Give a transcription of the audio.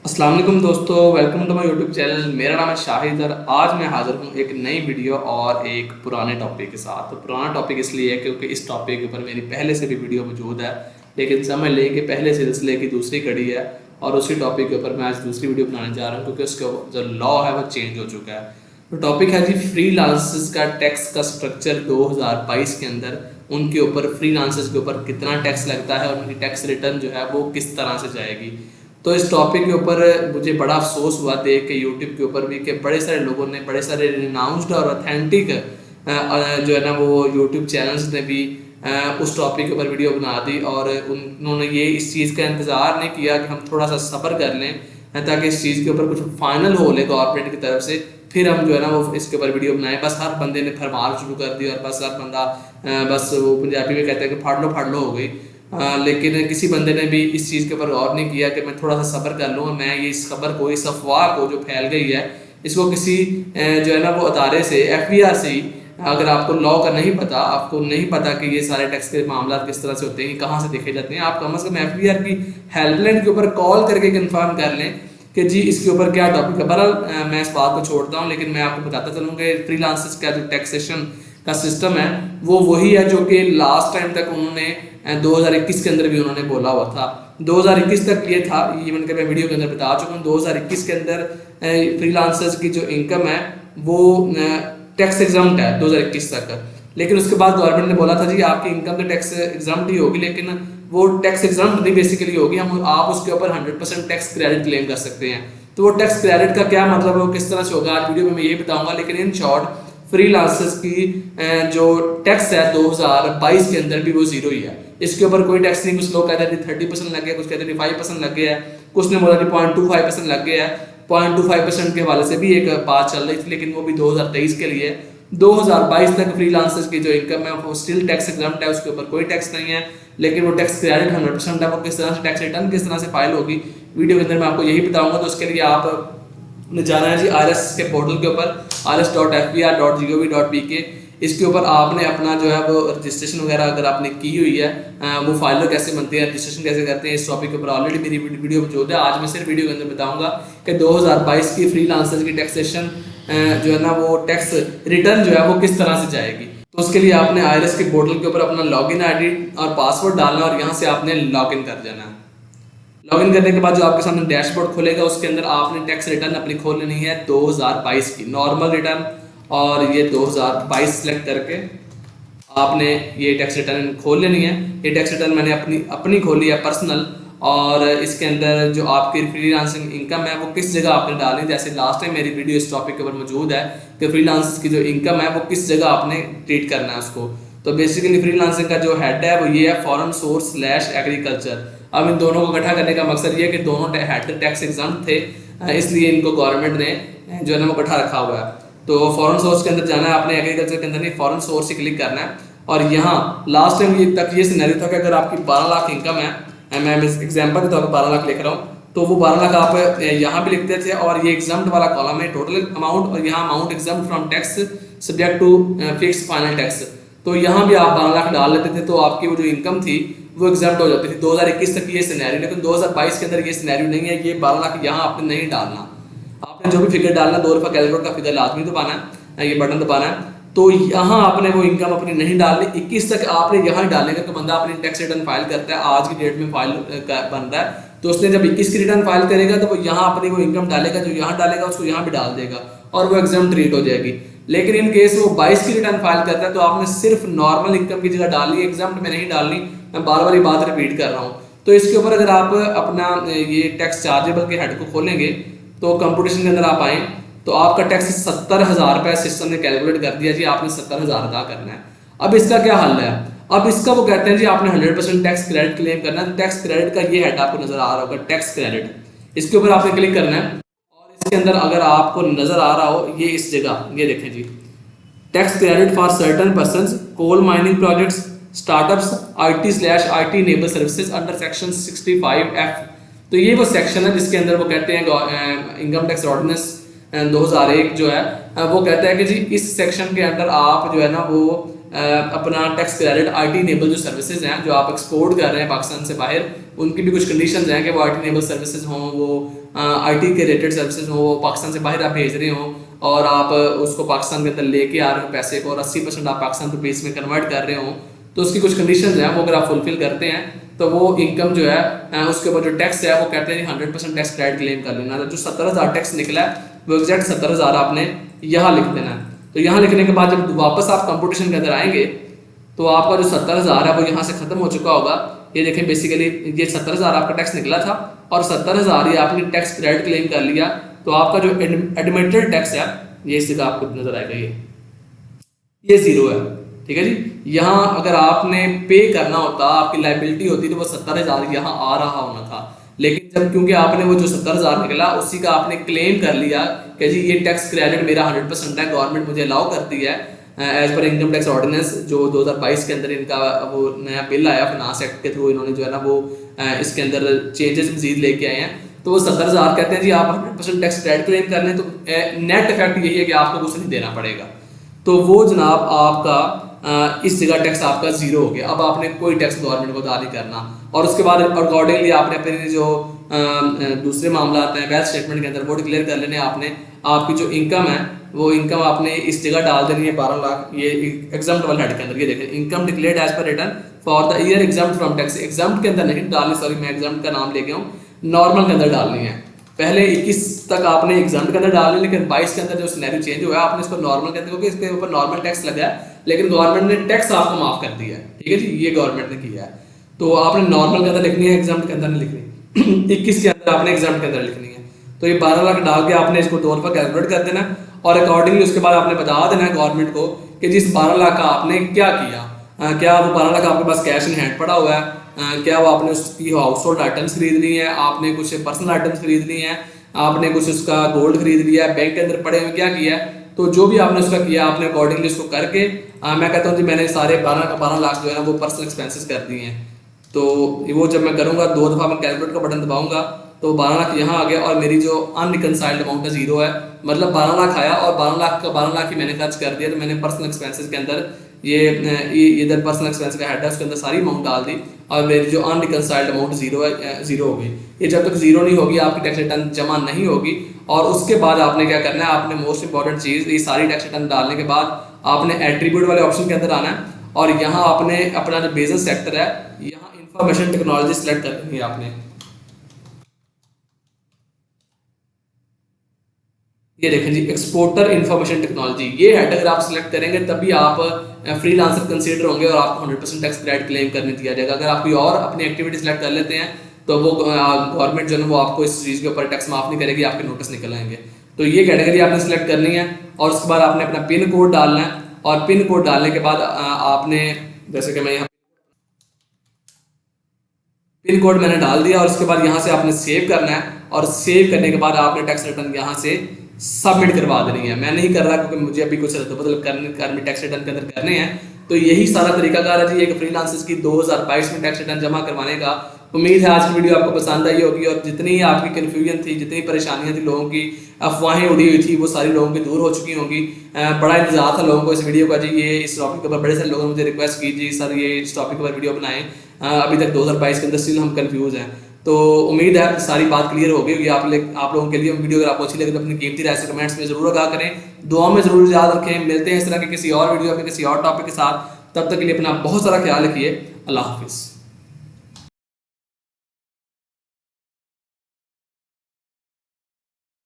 अस्सलाम वालेकुम दोस्तों, welcome to my YouTube channel. मेरा नाम है शाहिद और आज मैं हाज़िर हूँ एक नई वीडियो और एक पुराने टॉपिक के साथ। तो पुराना टॉपिक इसलिए है क्योंकि इस टॉपिक के ऊपर मेरी पहले से भी वीडियो मौजूद है, लेकिन समझ लें कि पहले सिलसिले की दूसरी कड़ी है और उसी टॉपिक के ऊपर मैं आज दूसरी वीडियो बनाने जा रहा हूँ क्योंकि उसका जो लॉ है वो चेंज हो चुका है। तो टॉपिक है जी फ्रीलांसर्स का टैक्स का स्ट्रक्चर 2022 के अंदर, उनके ऊपर फ्रीलांसर्स के ऊपर कितना टैक्स लगता है और उनकी टैक्स रिटर्न जो है वो किस तरह से जाएगी। तो इस टॉपिक के ऊपर मुझे बड़ा अफसोस हुआ देख के यूट्यूब के ऊपर भी कि बड़े सारे लोगों ने, बड़े सारे रिनाउंस्ड और ऑथेंटिक जो है ना वो यूट्यूब चैनल्स ने भी उस टॉपिक के ऊपर वीडियो बना दी और उन्होंने ये इस चीज़ का इंतज़ार नहीं किया कि हम थोड़ा सा सब्र कर लें ताकि इस चीज़ के ऊपर कुछ फाइनल हो ले गवर्नमेंट की तरफ से, फिर हम जो है ना वो इसके ऊपर वीडियो बनाए। बस हर बंदे ने फरमार शुरू कर दी और बस हर बंदा बस वो पंजाबी में कहते हैं कि फाड़ लो हो गई। लेकिन किसी बंदे ने भी इस चीज़ के ऊपर गौर नहीं किया कि मैं थोड़ा सा सब्र कर लूँ। मैं ये इस खबर को, इस अफवाह को जो फैल गई है, इसको किसी जो है ना वो अदारे से, FBR से ही, अगर आपको लॉ का नहीं पता, आपको नहीं पता कि ये सारे टैक्स के मामला किस तरह से होते हैं, कहाँ से देखे जाते हैं, आप कम से कम FBR की हेल्पलाइन के ऊपर कॉल करके कंफर्म कर लें कि जी इसके ऊपर क्या टॉपिक है। बहरहाल मैं इस बात को छोड़ता हूँ, लेकिन मैं आपको बताता चलूँ कि फ्रीलांसर्स का जो टैक्सेशन का सिस्टम है वो वही है जो कि लास्ट टाइम तक उन्होंने 2021 के अंदर भी उन्होंने बोला हुआ था। 2021 तक ये था, इवन के मैं वीडियो के अंदर बता चुका हूँ। 2021 के अंदर फ्रीलांसर्स की जो इनकम है वो टैक्स एग्जाम्प्ट है 2021 तक, लेकिन उसके बाद गवर्नमेंट ने बोला था जी आपकी इनकम तो टैक्स एग्जाम्प्ट ही होगी, लेकिन वो टैक्स एग्जाम्प्ट नहीं बेसिकली होगी, हम आप उसके ऊपर 100% टैक्स क्रेडिट क्लेम कर सकते हैं। तो वो टैक्स क्रेडिट का क्या मतलब है, वो किस तरह से होगा, आज वीडियो में मैं ये बताऊंगा। लेकिन इन शॉर्ट फ्रीलांसर्स की जो टैक्स है 2022 के अंदर भी वो जीरो ही है, इसके ऊपर कोई टैक्स नहीं। कुछ लोग कहते हैं 30% लग गया, कुछ कहते हैं 5% लग गया है, कुछ ने बोला कि 0.25% लग गया है। 0.25% के हवाले से भी एक बात चल रही थी, लेकिन वो भी 2023 के लिए। 2022 तक फ्रीलांसर्स की जो इनकम है वो स्टिल टैक्स एग्जाम्प्ट है, उसके ऊपर कोई टैक्स नहीं है, लेकिन वो टैक्स क्रेडिट 100% है। वो किस तरह से टैक्स रिटर्न किस तरह से फाइल होगी वीडियो के अंदर मैं आपको यही बताऊंगा। तो उसके लिए आप जाना है जी IRS के पोर्टल के ऊपर, rs.fbr.gov.pk। इसके ऊपर आपने अपना जो है वो रजिस्ट्रेशन वगैरह अगर आपने की हुई है, वो फाइलर कैसे बनते हैं, रजिस्ट्रेशन कैसे करते हैं, इस टॉपिक के ऊपर ऑलरेडी मेरी वीडियो मौजूद है। आज मैं सिर्फ वीडियो के अंदर बताऊंगा कि 2022 की फ्रीलांसर्स की टैक्सेशन जो है ना वो टैक्स रिटर्न जो है वो किस तरह से जाएगी। तो उसके लिए आपने IRS के पोर्टल के ऊपर अपना लॉगिन ID और पासवर्ड डालना और यहाँ से आपने लॉगिन कर जाना है। लॉगिन करने के बाद जो आपके सामने डैशबोर्ड खुलेगा उसके अंदर आपने टैक्स रिटर्न अपनी खोल लेनी है 2022 की नॉर्मल रिटर्न, और ये 2022 सेलेक्ट करके आपने ये टैक्स रिटर्न खोल लेनी है। ये टैक्स रिटर्न मैंने अपनी अपनी खोली है पर्सनल, और इसके अंदर जो आपकी फ्रीलांसिंग इनकम है वो किस जगह आपने डालनी, जैसे लास्ट टाइम मेरी वीडियो इस टॉपिक के ऊपर मौजूद है कि फ्रीलांसर्स की जो इनकम है वो किस जगह आपने ट्रीट करना है उसको। तो बेसिकली फ्रीलांसिंग का जो हेड है वो ये है फॉरेन सोर्स / एग्रीकल्चर। अब इन दोनों को इकट्ठा करने का मकसद ये है कि दोनों हेड टैक्स एग्जाम थे, इसलिए इनको गवर्नमेंट ने जो है ना वो इकट्ठा रखा हुआ है। तो फॉरेन सोर्स के अंदर जाना है आपने, एग्रीकल्चर के अंदर नहीं, फॉरेन सोर्स ही क्लिक करना है। और यहाँ लास्ट टाइम तक ये सिनेरियो था कि अगर आपकी 12 लाख इनकम है, मैं एग्जाम्पल के तौर पर 12 लाख लिख रहा हूँ, तो वो 12 लाख आप यहाँ पे लिखते थे और ये एग्जाम्प्ट वाला कॉलम है टोटल अमाउंट, और यहाँ amount exempt from tax subject to fix final tax. तो यहाँ भी आप 12 लाख डाल लेते थे तो आपकी वो जो इनकम थी वो एग्जाम्प्ट हो जाती थी। 2021 तक ये सिनेरियो, लेकिन 2022 के अंदर ये सिनेरियो नहीं है। ये 12 लाख यहाँ आपने नहीं डालना, आपने जो भी फिगर डालना 2 रुपये कैलकुलेटर का फिगर लाजमी दबाना है, ये बटन दबाना है। तो यहाँ आपने वो इनकम अपनी नहीं डालनी, 21 तक आपने यहाँ डालेगा। तो बंदा अपनी टैक्स रिटर्न फाइल करता है, आज की डेट में फाइल बन रहा है, तो उसने जब 21 की रिटर्न फाइल करेगा तो वो यहाँ अपनी वो इनकम डालेगा, जो यहाँ डालेगा उसको यहाँ भी डाल देगा और वो एग्जाम ट्रीट हो जाएगी। लेकिन इन केस वो 22 की रिटर्न फाइल करता है तो आपने सिर्फ नॉर्मल इनकम की जगह डालनी, एग्जाम में नहीं डालनी। मैं बार बार ये बात रिपीट कर रहा हूँ। तो इसके ऊपर अगर आप अपना ये टैक्स चार्जेबल के हेड को खोलेंगे तो कंपटीशन के अंदर आप आए तो आपका टैक्स 70,000 रुपये सिस्टम ने कैलकुलेट कर दिया जी, आपने 70,000 अदा करना है। अब इसका क्या हल है, अब इसका वो कहते हैं जी आपने 100% टैक्स क्रेडिट क्लेम करना है। तो टैक्स क्रेडिट का ये हेड आपको नजर आ रहा होगा, टैक्स क्रेडिट, इसके ऊपर आपने क्लिक करना है। और इसके अंदर अगर आपको नजर आ रहा हो ये इस जगह, ये देखें जी, tax credit for certain persons, coal mining projects, startups, IT/IT enable services under section 65F। तो ये वो सेक्शन है जिसके अंदर वो कहते हैं इनकम टैक्स ऑर्डिनेंस 2001 जो है वो कहता है कि जी इस सेक्शन के अंडर आप जो है ना वो अपना टैक्स क्रेडिट आईटी इनेबल जो सर्विसेज हैं जो आप एक्सपोर्ट कर रहे हैं पाकिस्तान से बाहर, उनकी भी कुछ कंडीशंस हैं कि वो आईटी इनेबल सर्विसेज हों, वो आईटी के रिलेटेड सर्विसेज हों, वो पाकिस्तान से बाहर आप भेज रहे हों और आप उसको पाकिस्तान के अंदर लेके आ रहे हो पैसे को और 80% आप पाकिस्तान रुपीज़ में कन्वर्ट कर रहे हो, तो उसकी कुछ कंडीशंस हैं वो अगर आप फुलफिल करते हैं तो वो इनकम जो है उसके ऊपर जो टैक्स है वो कहते हैं 100% टैक्स क्रेडिट क्लेम कर लेना। जो 70,000 टैक्स निकला है वो एग्जैक्ट 70,000 आपने यहाँ लिख देना है। तो यहाँ लिखने के बाद जब वापस आप कंपटीशन के अंदर आएंगे तो आपका जो 70,000 है वो यहाँ से खत्म हो चुका होगा। ये देखें बेसिकली ये 70,000 आपका टैक्स निकला था और 70,000 ये आपने टैक्स क्रेडिट क्लेम कर लिया, तो आपका जो एडमिटेड टैक्स है ये इस जगह आपको नजर आएगा, ये जीरो है। ठीक है जी, यहाँ अगर आपने पे करना होता, आपकी लाइबिलिटी होती तो वो 70,000 यहाँ आ रहा होना था, लेकिन जब क्योंकि आपने वो जो 70,000 निकला उसी का आपने क्लेम कर लिया कि जी ये टैक्स क्रेडिट मेरा 100% है, गवर्नमेंट मुझे अलाउ करती है as per income tax ordinance जो 2022 के अंदर इनका वो नया बिल आया फाइनेंस एक्ट के थ्रू, इन्होंने जो है ना वो इसके अंदर चेंजेस मजीद लेके आए हैं। तो वो 70,000 कहते हैं जी आप 100% टैक्स क्रेडिट क्लेम कर लें तो नेट इफेक्ट यही है कि आपको कुछ नहीं देना पड़ेगा। तो वो जनाब आपका इस जगह टैक्स आपका जीरो हो गया। अब आपने कोई टैक्स गवर्नमेंट को अदा नहीं करना और उसके बाद अकॉर्डिंगली आपने अपने जो दूसरे मामला आते हैं वेल्थ स्टेटमेंट के अंदर वो डिक्लेयर कर लेने। आपने आपकी जो इनकम है वो इनकम आपने इस जगह डाल देनी है 12 लाख, ये एग्जाम्प्ट वाले हेड के अंदर। ये देखें income declared as per return for the year exempt from tax, exempt के अंदर नहीं डालनी, सॉरी मैं एग्जाम्प्ट का नाम लेके हूँ, नॉर्मल के अंदर डालनी है। पहले 21 तक आपने एग्जाम्प्ट के अंदर डालनी, लेकिन 22 के अंदर जो सिनेरियो चेंज हुआ है आपने इसको नॉर्मल के अंदर, क्योंकि इसके ऊपर नॉर्मल टैक्स लगा है लेकिन गवर्नमेंट ने टैक्स आपको माफ कर दिया है। ठीक है जी, ये गवर्नमेंट ने किया है, तो आपने नॉर्मल के अंदर लिखनी है, एग्जाम्प्ट के अंदर नहीं लिखनी। 21 के अंदर आपने एग्जाम्प्ट के अंदर लिखनी है। तो ये 12 लाख डाल के आपने इसको 2 पर कैलकुलेट कर देना और अकॉर्डिंगली उसके बाद आपने बता देना है गवर्नमेंट को कि जिस 12 लाख का आपने क्या किया, क्या वो 12 लाख आपके पास कैश इन हैंड पड़ा हुआ है, क्या वो आपने उसकी हाउस होल्ड आइटम्स खरीद ली है, आपने कुछ पर्सनल आइटम्स खरीद ली हैं, आपने कुछ उसका गोल्ड खरीद लिया है, बैंक के अंदर पड़े हुए क्या किया है। तो जो भी आपने उसका किया आपने अकॉर्डिंगली उसको करके मैं कहता हूँ जी मैंने सारे 12 लाख जो है ना वो पर्सनल एक्सपेंसेस कर दिए हैं। तो वो जब मैं करूँगा 2 दफ़ा मैं कैलकुलेट का बटन दबाऊंगा तो 12 लाख यहाँ आ गया और मेरी जो अनरिकनसाइल्ड अमाउंट है जीरो है, मतलब 12 लाख आया और 12 लाख का 12 लाख ही मैंने खर्च कर दिया। तो मैंने पर्सनल एक्सपेंसेस के अंदर ये इधर पर्सनल एक्सपेंस का हेड है उसके अंदर सारी अमाउंट डाल दी और मेरी जो अनरिकनसाइल्ड अमाउंट जीरो है जीरो हो गई। ये जब तक जीरो नहीं होगी आपकी टैक्स रिटर्न जमा नहीं होगी। और उसके बाद आपने क्या करना है, आपने मोस्ट इंपॉर्टेंट चीज़ ये सारी टैक्स रिटर्न डालने के बाद आपने एट्रीब्यूट वाले ऑप्शन के अंदर आना है और यहाँ आपने अपना जो बिजनेस सेक्टर है यहाँ इंफॉर्मेशन टेक्नोलॉजी सेलेक्ट कर लेनी है आपने। ये देखें जी एक्सपोर्टर इंफॉर्मेशन टेक्नोलॉजी, ये हेड अगर आप सिलेक्ट करेंगे तभी आप फ्रीलांसर कंसीडर होंगे और आपको 100% टैक्स क्रेडिट क्लेम करने दिया जाएगा। अगर आप कोई और अपनी एक्टिविटी सिलेक्ट कर लेते हैं तो वो गवर्नमेंट जो है वो आपको इस चीज़ के ऊपर टैक्स माफ नहीं करेगी, आपके नोटिस निकल आएंगे। तो ये कैटेगरी आपने सिलेक्ट करनी है और उसके बाद आपने अपना पिन कोड डालना है और पिन कोड डालने के बाद आपने जैसे कि मैं यहाँ पिन कोड मैंने डाल दिया और उसके बाद यहाँ से आपने सेव करना है और सेव करने के बाद आपने टैक्स रिटर्न यहाँ से सबमिट करवा देनी है। मैं नहीं कर रहा क्योंकि मुझे अभी कुछ रद्द-बदल करने टैक्स रिटर्न के अंदर करने हैं। तो यही सारा तरीकाकार है जी एक फ्रीलांसर्स की 2022 में टैक्स रिटर्न जमा करवाने का। उम्मीद है आज की वीडियो आपको पसंद आई होगी और जितनी आपकी कन्फ्यूजन थी, जितनी परेशानियां थी, लोगों की अफवाहें उड़ी हुई थी, वो सारी लोगों की दूर हो चुकी होंगी। बड़ा इंतजार था लोगों को इस वीडियो का जी, ये इस टॉपिक के ऊपर बड़े सारे लोगों ने मुझे रिक्वेस्ट की जी सर ये इस टॉपिक पर वीडियो बनाएं। अभी तक 2022 के अंदर स्टिल हम कन्फ्यूज हैं। तो उम्मीद है सारी बात क्लियर हो गई होगी आप लोगों के लिए। वीडियो अगर आपको अच्छी लगे तो अपनी कीमती राय से कमेंट्स में जरूर आगाह करें, दुआ में जरूर याद रखें। मिलते हैं इस तरह के किसी और वीडियो में किसी और टॉपिक के साथ, तब तक के लिए अपना बहुत सारा ख्याल रखिए। अल्लाह हाफिज़।